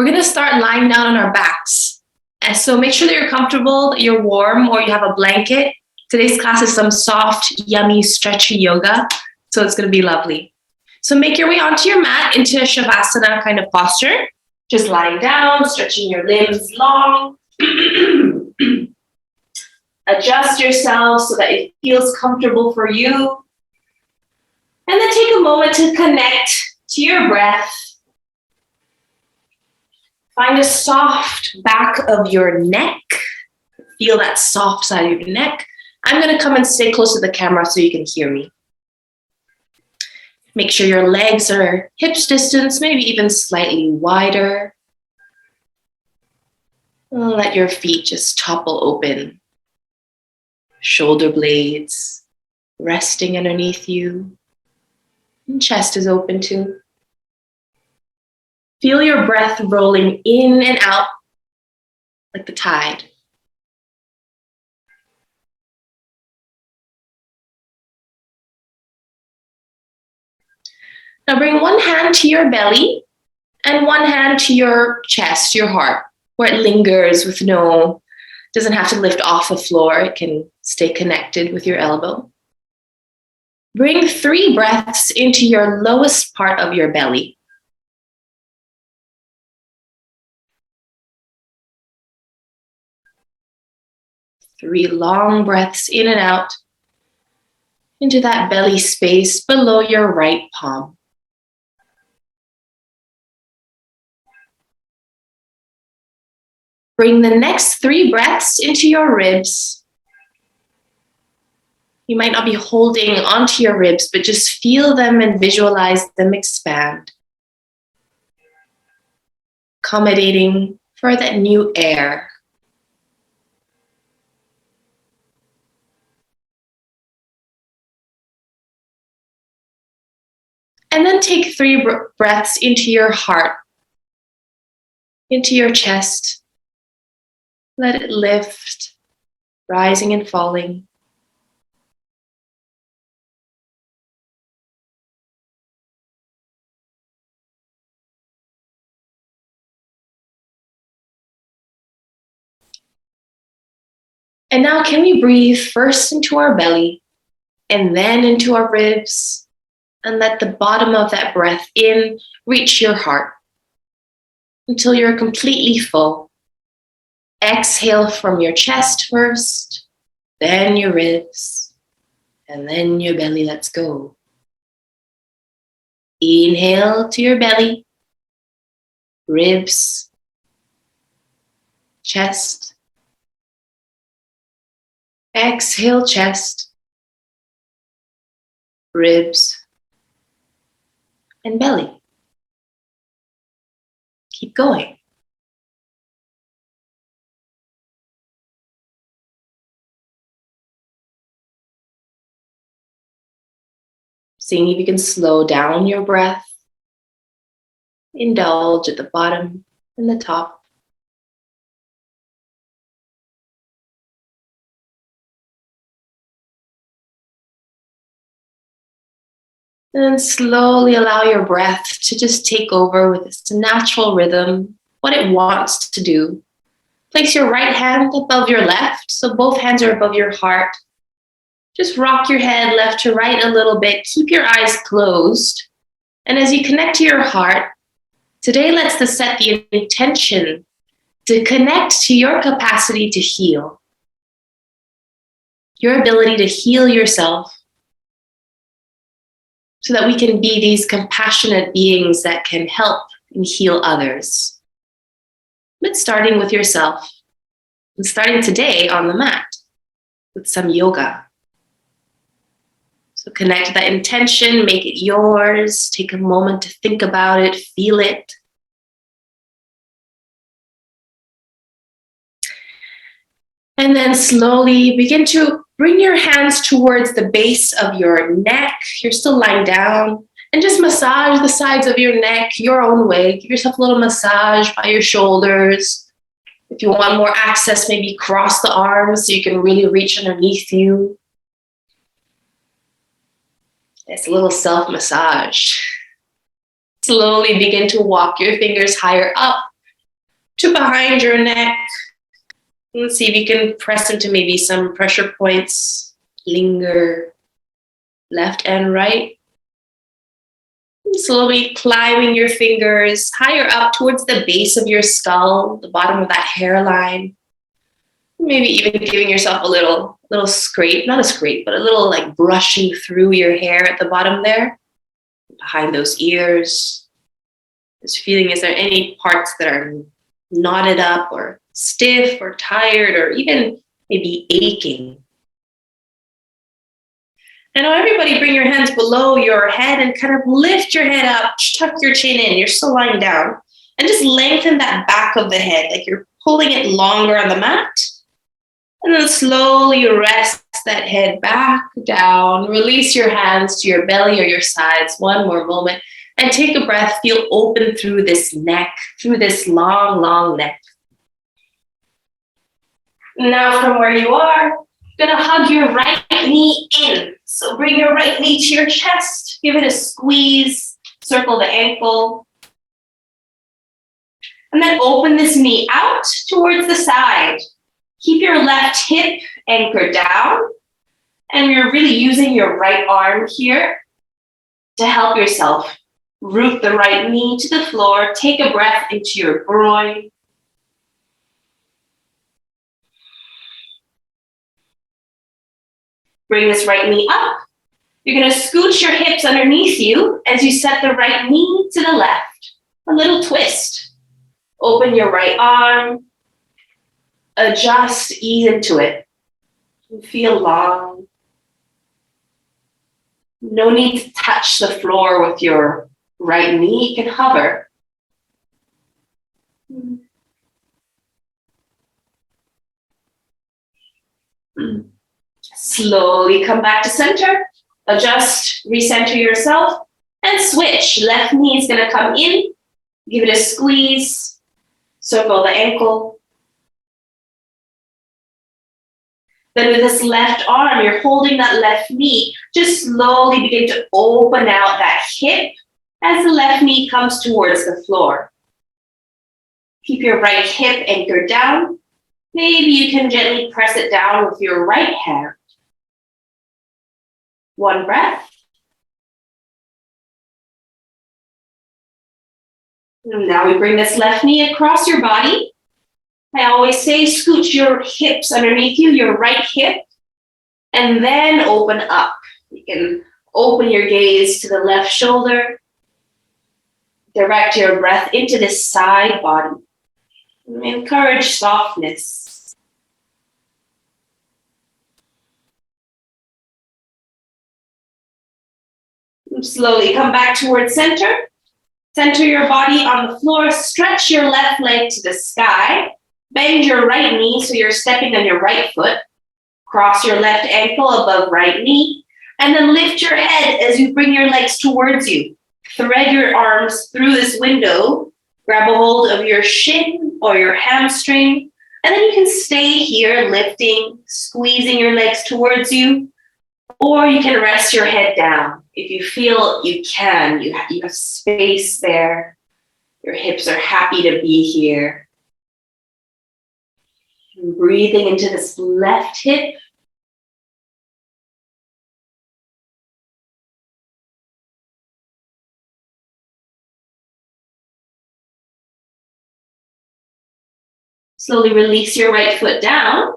We're going to start lying down on our backs. And so make sure that you're comfortable, that you're warm, or you have a blanket. Today's class is some soft, yummy, stretchy yoga. So it's going to be lovely. So make your way onto your mat into a Shavasana kind of posture. Just lying down, stretching your limbs long. Adjust yourself so that it feels comfortable for you. And then take a moment to connect to your breath. Find a soft back of your neck. Feel that soft side of your neck. I'm going to come and stay close to the camera so you can hear me. Make sure your legs are hips distance, maybe even slightly wider. Let your feet just topple open. Shoulder blades resting underneath you. And chest is open too. Feel your breath rolling in and out like the tide. Now bring one hand to your belly and one hand to your chest, your heart, where it lingers with doesn't have to lift off the floor. It can stay connected with your elbow. Bring 3 breaths into your lowest part of your belly. Three long breaths in and out into that belly space below your right palm. Bring the next 3 breaths into your ribs. You might not be holding onto your ribs, but just feel them and visualize them expand. Accommodating for that new air. And then take 3 breaths into your heart, into your chest. Let it lift, rising and falling. And now can we breathe first into our belly and then into our ribs, and let the bottom of that breath in reach your heart until you're completely full. Exhale from your chest first, then your ribs, and then your belly. Let's go. Inhale to your belly, ribs, chest. Exhale, chest, ribs, and belly. Keep going. Seeing if you can slow down your breath. Indulge at the bottom and the top. And then slowly allow your breath to just take over with its natural rhythm, what it wants to do. Place your right hand above your left, so both hands are above your heart. Just rock your head left to right a little bit. Keep your eyes closed. And as you connect to your heart, today let's set the intention to connect to your capacity to heal. Your ability to heal yourself, so that we can be these compassionate beings that can help and heal others. But starting with yourself, and starting today on the mat with some yoga. So connect to that intention, make it yours, take a moment to think about it, feel it. And then slowly begin to bring your hands towards the base of your neck. You're still lying down. And just massage the sides of your neck your own way. Give yourself a little massage by your shoulders. If you want more access, maybe cross the arms so you can really reach underneath you. It's a little self-massage. Slowly begin to walk your fingers higher up to behind your neck. Let's see if you can press into maybe some pressure points. Linger left and right. Slowly climbing your fingers higher up towards the base of your skull, the bottom of that hairline. Maybe even giving yourself a little scrape, not a scrape, but a little like brushing through your hair at the bottom there, behind those ears. Just feeling, is there any parts that are knotted up or stiff or tired or even maybe aching? And now everybody bring your hands below your head and kind of lift your head up, tuck your chin in, you're still lying down, and just lengthen that back of the head like you're pulling it longer on the mat. And then slowly rest that head back down. Release your hands to your belly or your sides. One more moment. And take a breath. Feel open through this neck, through this long, long neck. Now from where you are, you're going to hug your right knee in. So bring your right knee to your chest. Give it a squeeze. Circle the ankle. And then open this knee out towards the side. Keep your left hip anchored down, and you're really using your right arm here to help yourself. Root the right knee to the floor. Take a breath into your groin. Bring this right knee up. You're going to scooch your hips underneath you as you set the right knee to the left. A little twist. Open your right arm. Adjust, ease into it. Feel long. No need to touch the floor with your right knee. You can hover. Slowly come back to center. Adjust, recenter yourself, and switch. Left knee is going to come in. Give it a squeeze. Circle the ankle. Then with this left arm, you're holding that left knee. Just slowly begin to open out that hip as the left knee comes towards the floor. Keep your right hip anchored down. Maybe you can gently press it down with your right hand. One breath. And now we bring this left knee across your body. I always say scooch your hips underneath you, your right hip, and then open up. You can open your gaze to the left shoulder. Direct your breath into this side body. Encourage softness. And slowly come back towards center. Center your body on the floor. Stretch your left leg to the sky. Bend your right knee so you're stepping on your right foot. Cross your left ankle above right knee. And then lift your head as you bring your legs towards you. Thread your arms through this window. Grab a hold of your shin or your hamstring. And then you can stay here lifting, squeezing your legs towards you. Or you can rest your head down. If you feel you can, you have space there. Your hips are happy to be here. And breathing into this left hip. Slowly release your right foot down.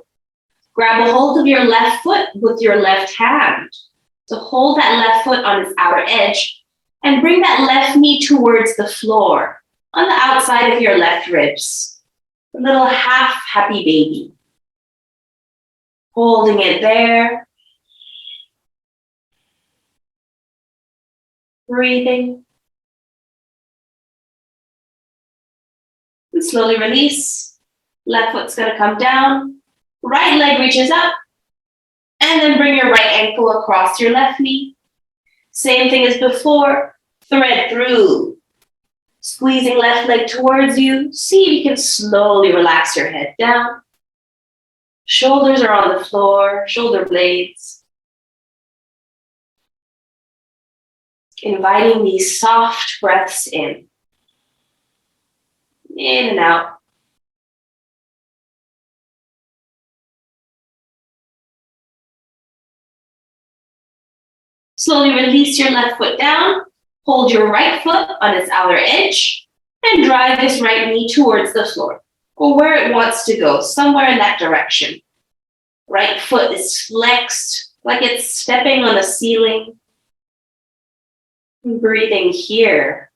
Grab a hold of your left foot with your left hand. So hold that left foot on its outer edge and bring that left knee towards the floor on the outside of your left ribs. A little half happy baby. Holding it there. Breathing. And slowly release. Left foot's going to come down. Right leg reaches up. And then bring your right ankle across your left knee. Same thing as before. Thread through. Squeezing left leg towards you. See if you can slowly relax your head down. Shoulders are on the floor, shoulder blades. Inviting these soft breaths in. In and out. Slowly release your left foot down, hold your right foot on its outer edge, and drive this right knee towards the floor, or where it wants to go, somewhere in that direction. Right foot is flexed, like it's stepping on the ceiling. Breathing here.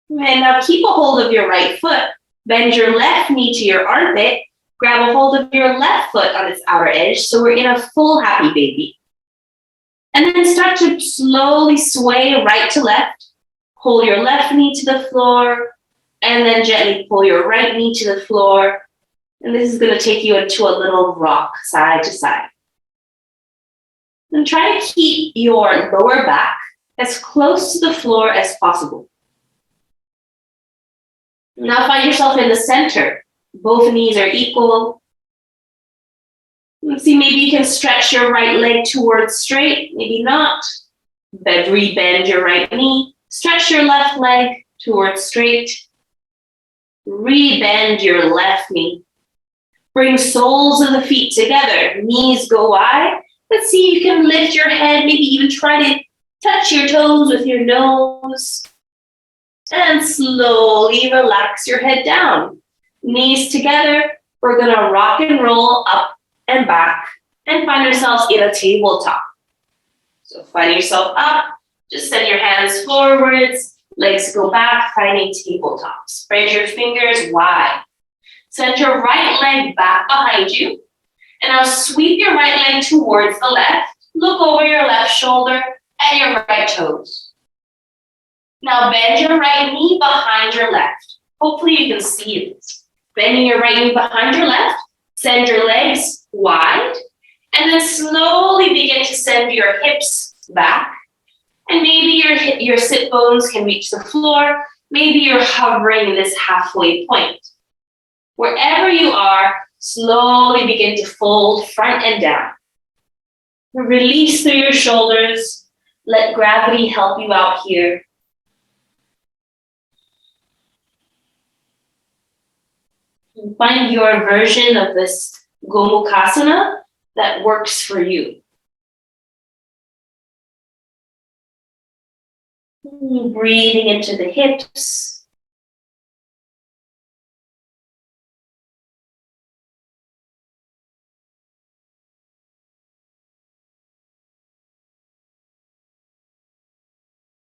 And now keep a hold of your right foot. Bend your left knee to your armpit. Grab a hold of your left foot on its outer edge, so we're in a full happy baby. And then start to slowly sway right to left. Pull your left knee to the floor, and then gently pull your right knee to the floor. And this is going to take you into a little rock, side to side. And try to keep your lower back as close to the floor as possible. Now find yourself in the center. Both knees are equal. Let's see, maybe you can stretch your right leg towards straight, maybe not. Rebend your right knee. Stretch your left leg towards straight. Rebend your left knee. Bring soles of the feet together. Knees go wide. Let's see if you can lift your head, maybe even try to touch your toes with your nose. And slowly relax your head down. Knees together. We're going to rock and roll up and back and find ourselves in a tabletop. So find yourself up. Just send your hands forwards. Legs go back, finding tabletop. Spread your fingers wide. Send your right leg back behind you. And now sweep your right leg towards the left. Look over your left shoulder and your right toes. Now bend your right knee behind your left. Hopefully you can see it. Bending your right knee behind your left. Send your legs wide. And then slowly begin to send your hips back. And maybe your sit bones can reach the floor. Maybe you're hovering in this halfway point. Wherever you are, slowly begin to fold front and down. Release through your shoulders. Let gravity help you out here. And find your version of this Gomukhasana that works for you. Breathing into the hips.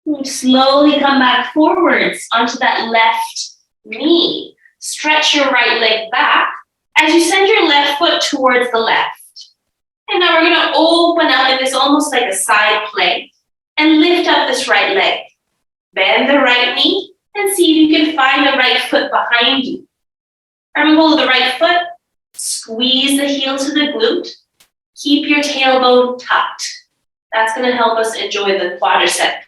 And slowly come back forwards onto that left knee. Stretch your right leg back as you send your left foot towards the left. And now we're going to open up in this almost like a side plank and lift up this right leg. Bend the right knee and see if you can find the right foot behind you. Grab hold of the right foot, squeeze the heel to the glute, keep your tailbone tucked. That's going to help us enjoy the quadricep.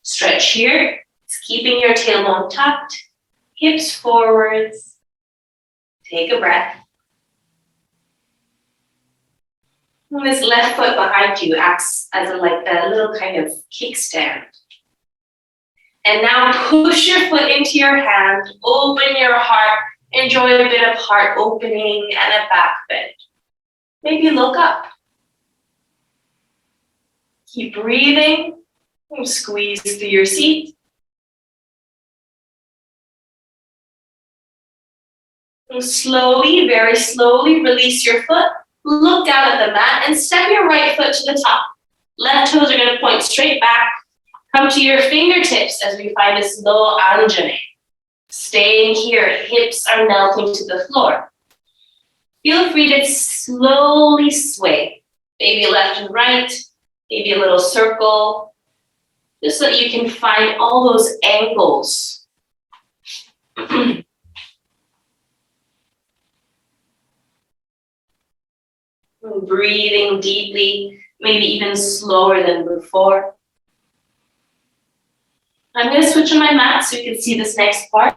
Stretch here, it's keeping your tailbone tucked, hips forwards. Take a breath. And this left foot behind you acts as a little kind of kickstand. And now push your foot into your hand, open your heart, enjoy a bit of heart opening and a back bend. Maybe look up. Keep breathing. Squeeze through your seat. And slowly, very slowly, release your foot. Look down at the mat and step your right foot to the top. Left toes are going to point straight back. Come to your fingertips as we find this low anjane. Staying here, hips are melting to the floor. Feel free to slowly sway. Maybe left and right, maybe a little circle, just so that you can find all those angles. Breathing deeply, maybe even slower than before. I'm going to switch on my mat so you can see this next part.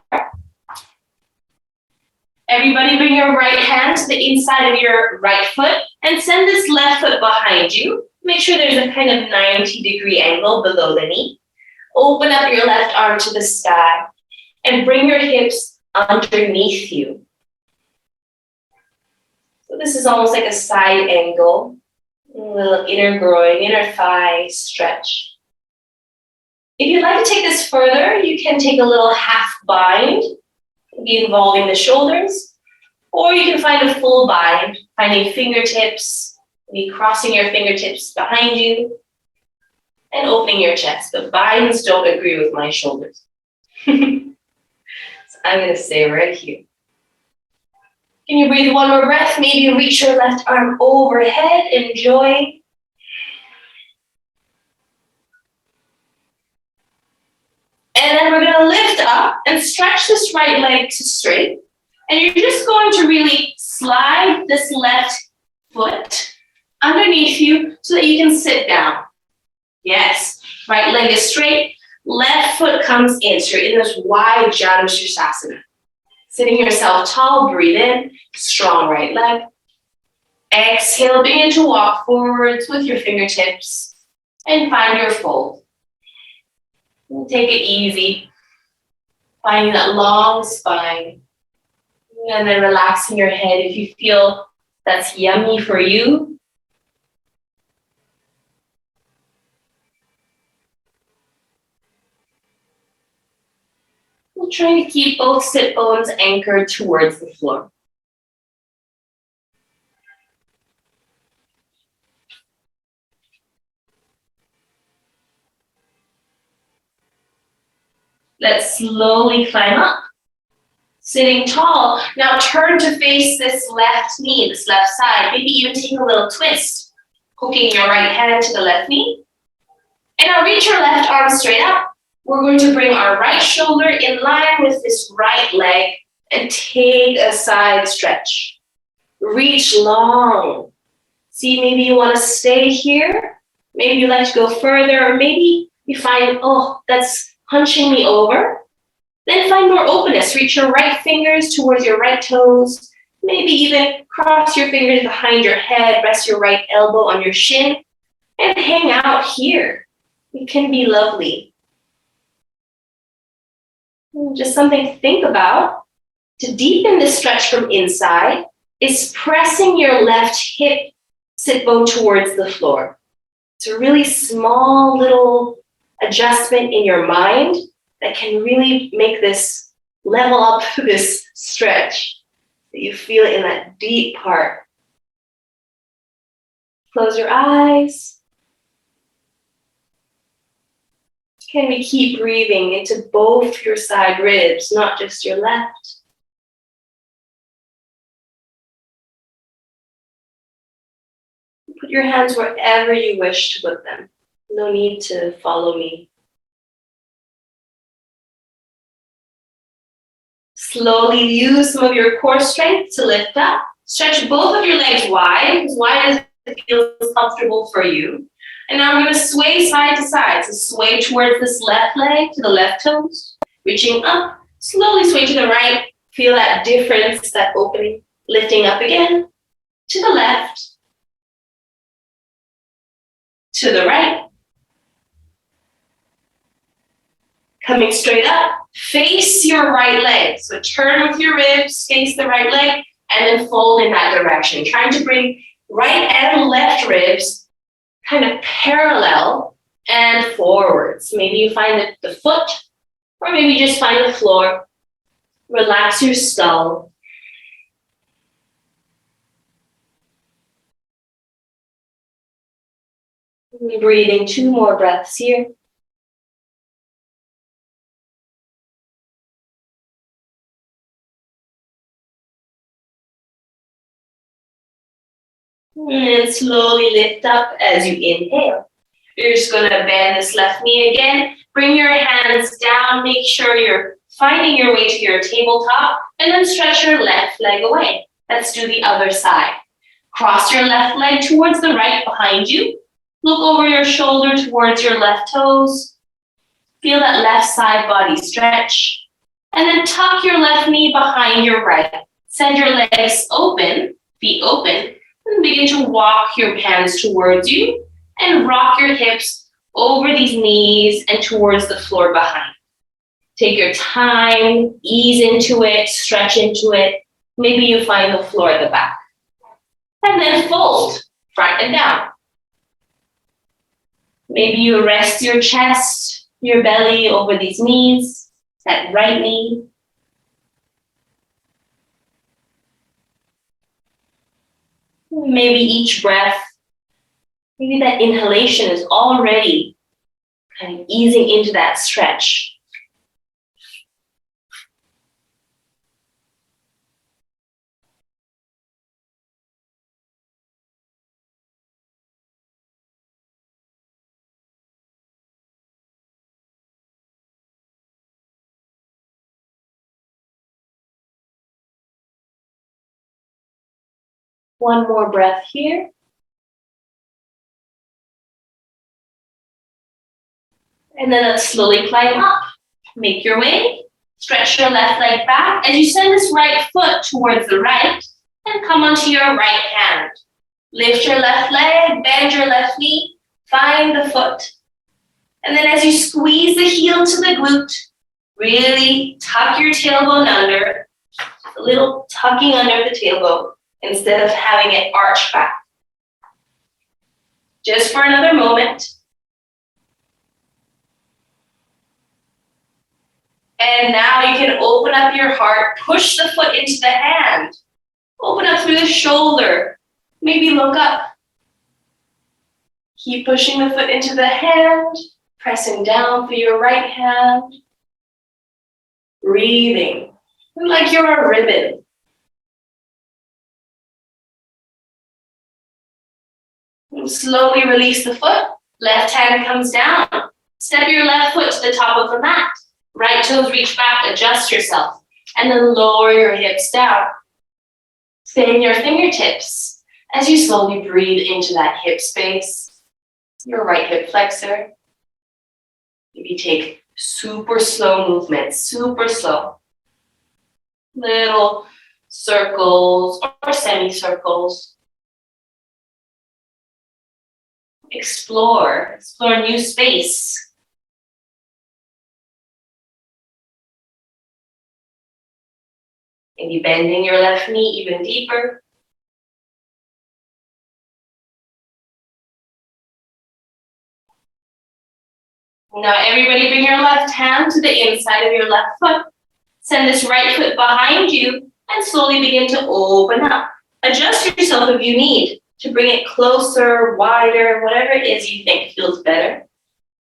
Everybody bring your right hand to the inside of your right foot and send this left foot behind you. Make sure there's a kind of 90-degree angle below the knee. Open up your left arm to the sky and bring your hips underneath you. So this is almost like a side angle, a little inner groin, inner thigh stretch. If you'd like to take this further, you can take a little half bind, maybe involving the shoulders, or you can find a full bind, finding fingertips, maybe crossing your fingertips behind you, and opening your chest. But binds don't agree with my shoulders. So I'm going to stay right here. Can you breathe one more breath? Maybe reach your left arm overhead. Enjoy. And then we're going to lift up and stretch this right leg to straight. And you're just going to really slide this left foot underneath you so that you can sit down. Yes, right leg is straight, left foot comes in. So you're in this wide Janu Sirsasana. Sitting yourself tall, breathe in, strong right leg. Exhale, begin to walk forwards with your fingertips and find your fold. And take it easy, finding that long spine. And then relaxing your head if you feel that's yummy for you. We'll try to keep both sit bones anchored towards the floor. Let's slowly climb up. Sitting tall, now turn to face this left knee, this left side. Maybe even take a little twist, hooking your right hand to the left knee. And now reach your left arm straight up. We're going to bring our right shoulder in line with this right leg and take a side stretch. Reach long. See, maybe you want to stay here. Maybe you like to go further, or maybe you find, oh, that's hunching me over. Then find more openness. Reach your right fingers towards your right toes. Maybe even cross your fingers behind your head, rest your right elbow on your shin, and hang out here. It can be lovely. Just something to think about. To deepen the stretch from inside is pressing your left hip sit bone towards the floor. It's a really small little adjustment in your mind that can really make this level up this stretch. That you feel it in that deep part. Close your eyes. Can we keep breathing into both your side ribs, not just your left? Put your hands wherever you wish to put them. No need to follow me. Slowly use some of your core strength to lift up. Stretch both of your legs wide, as wide as it feels comfortable for you. And now we're going to sway side to side. So sway towards this left leg to the left toes. Reaching up, slowly sway to the right. Feel that difference, that opening. Lifting up again, to the left, to the right. Coming straight up, face your right leg. So turn with your ribs, face the right leg, and then fold in that direction. Trying to bring right and left ribs kind of parallel and forwards. Maybe you find the foot, or maybe you just find the floor. Relax your skull. Breathing 2 more breaths here. And slowly lift up as you inhale. You're just going to bend this left knee again. Bring your hands down. Make sure you're finding your way to your tabletop. And then stretch your left leg away. Let's do the other side. Cross your left leg towards the right behind you. Look over your shoulder towards your left toes. Feel that left side body stretch. And then tuck your left knee behind your right. Send your legs open, feet open. And begin to walk your hands towards you and rock your hips over these knees and towards the floor behind. Take your time, ease into it, stretch into it. Maybe you find the floor at the back. And then fold, front and down. Maybe you rest your chest, your belly over these knees, that right knee. Maybe each breath, maybe that inhalation is already kind of easing into that stretch. One more breath here. And then let's slowly climb up. Make your way. Stretch your left leg back as you send this right foot towards the right and come onto your right hand. Lift your left leg, bend your left knee, find the foot. And then as you squeeze the heel to the glute, really tuck your tailbone under, a little tucking under the tailbone instead of having it arch back. Just for another moment. And now you can open up your heart, push the foot into the hand, open up through the shoulder, maybe look up. Keep pushing the foot into the hand, pressing down through your right hand, breathing like you're a ribbon. And slowly release the foot, left hand comes down. Step your left foot to the top of the mat. Right toes reach back, adjust yourself, and then lower your hips down. Stay in your fingertips as you slowly breathe into that hip space, your right hip flexor. Maybe take super slow movements, super slow. Little circles or semicircles. Explore new space. Maybe bending your left knee even deeper. Now everybody bring your left hand to the inside of your left foot. Send this right foot behind you and slowly begin to open up. Adjust yourself if you need to bring it closer, wider, whatever it is you think feels better.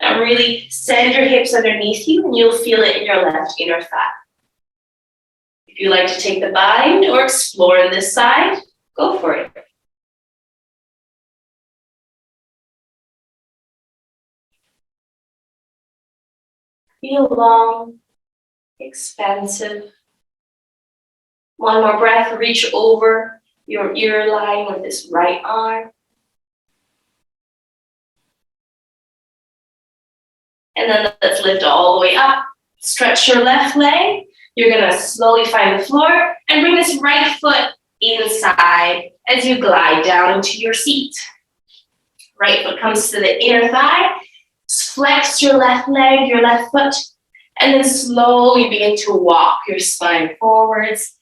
Now really send your hips underneath you and you'll feel it in your left inner thigh. If you like to take the bind or explore on this side, go for it. Feel long, expansive. One more breath, reach over your ear line with this right arm. And then let's lift all the way up. Stretch your left leg. You're gonna slowly find the floor and bring this right foot inside as you glide down into your seat. Right foot comes to the inner thigh. Flex your left leg, your left foot, and then slowly begin to walk your spine forwards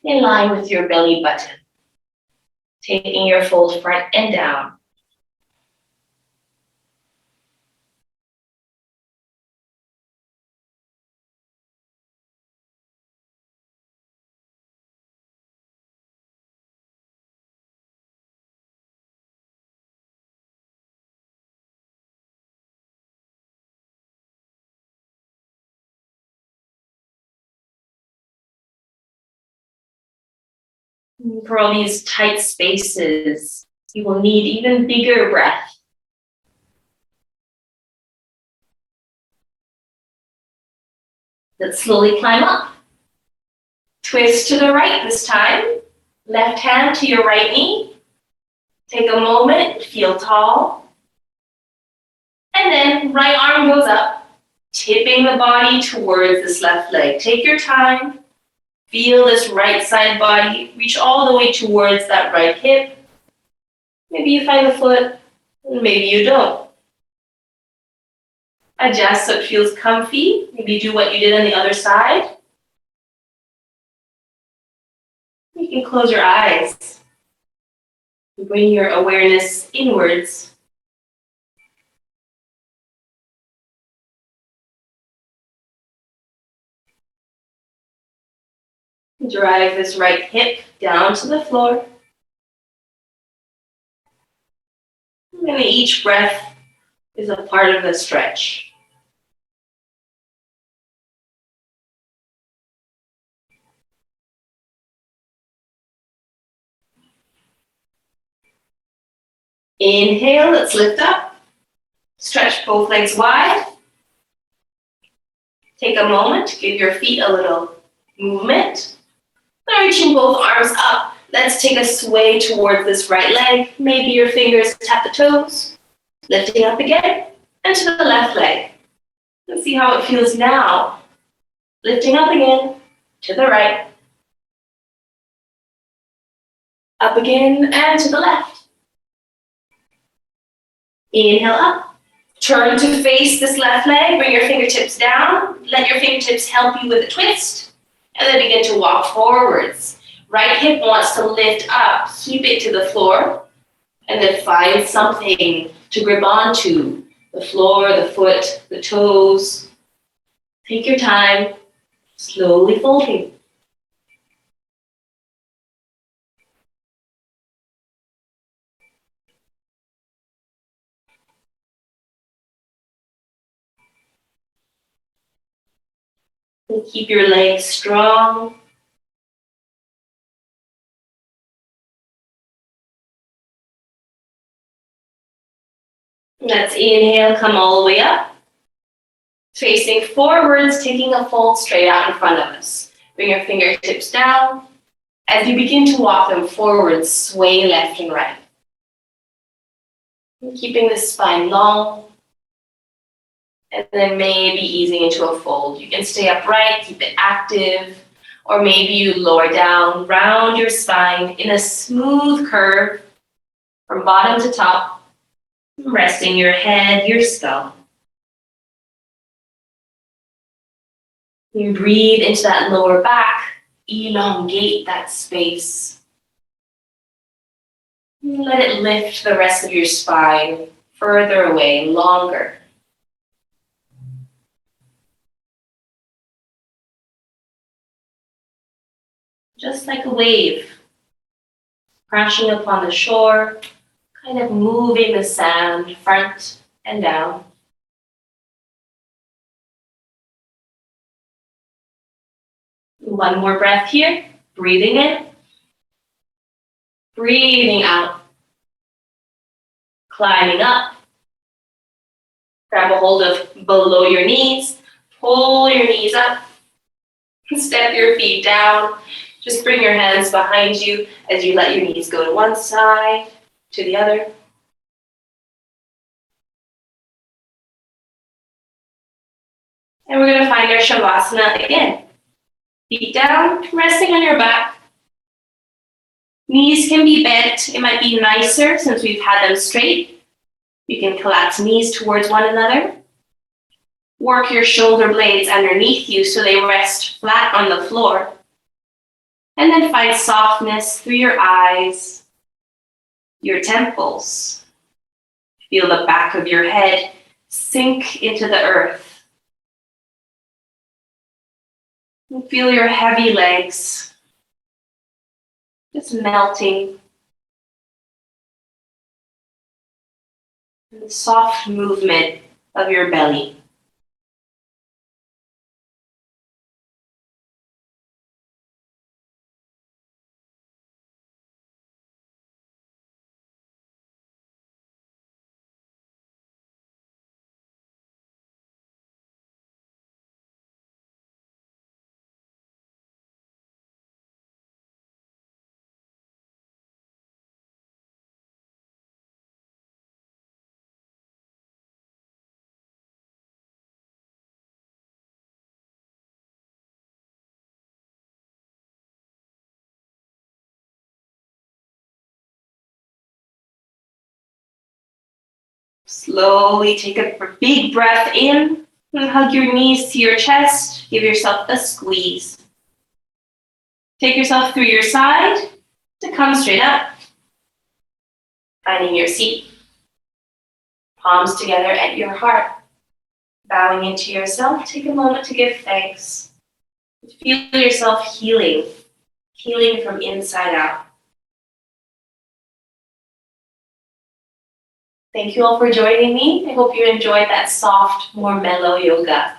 in line with your belly button. Taking your fold front and down. For all these tight spaces, you will need even bigger breath. Let's slowly climb up. Twist to the right this time. Left hand to your right knee. Take a moment, feel tall. And then right arm goes up, tipping the body towards this left leg. Take your time. Feel this right side body reach all the way towards that right hip. Maybe you find the foot, maybe you don't. Adjust so it feels comfy. Maybe do what you did on the other side. You can close your eyes. Bring your awareness inwards. Drive this right hip down to the floor. And each breath is a part of the stretch. Inhale, let's lift up. Stretch both legs wide. Take a moment, give your feet a little movement. Now reaching both arms up, let's take a sway towards this right leg. Maybe your fingers tap the toes. Lifting up again, and to the left leg. Let's see how it feels now. Lifting up again, to the right. Up again, and to the left. Inhale up. Turn to face this left leg. Bring your fingertips down. Let your fingertips help you with a twist. And then begin to walk forwards. Right hip wants to lift up. Keep it to the floor. And then find something to grip onto. The floor, the foot, the toes. Take your time. Slowly folding. And keep your legs strong. Let's inhale, come all the way up. Facing forwards, taking a fold straight out in front of us. Bring your fingertips down. As you begin to walk them forward, sway left and right. And keeping the spine long. And then maybe easing into a fold. You can stay upright, keep it active. Or maybe you lower down, round your spine in a smooth curve from bottom to top. Resting your head, your skull. You breathe into that lower back, elongate that space. Let it lift the rest of your spine further away, longer. Just like a wave, crashing upon the shore, kind of moving the sand front and down. One more breath here, breathing in, breathing out, climbing up. Grab a hold of below your knees, pull your knees up, step your feet down. Just bring your hands behind you as you let your knees go to one side, to the other. And we're going to find our Shavasana again. Feet down, resting on your back. Knees can be bent. It might be nicer since we've had them straight. You can collapse knees towards one another. Work your shoulder blades underneath you so they rest flat on the floor. And then find softness through your eyes, your temples. Feel the back of your head sink into the earth. And feel your heavy legs just melting. And the soft movement of your belly. Slowly take a big breath in and hug your knees to your chest. Give yourself a squeeze. Take yourself through your side to come straight up. Finding your seat, palms together at your heart. Bowing into yourself, take a moment to give thanks. Feel yourself healing from inside out. Thank you all for joining me. I hope you enjoyed that soft, more mellow yoga.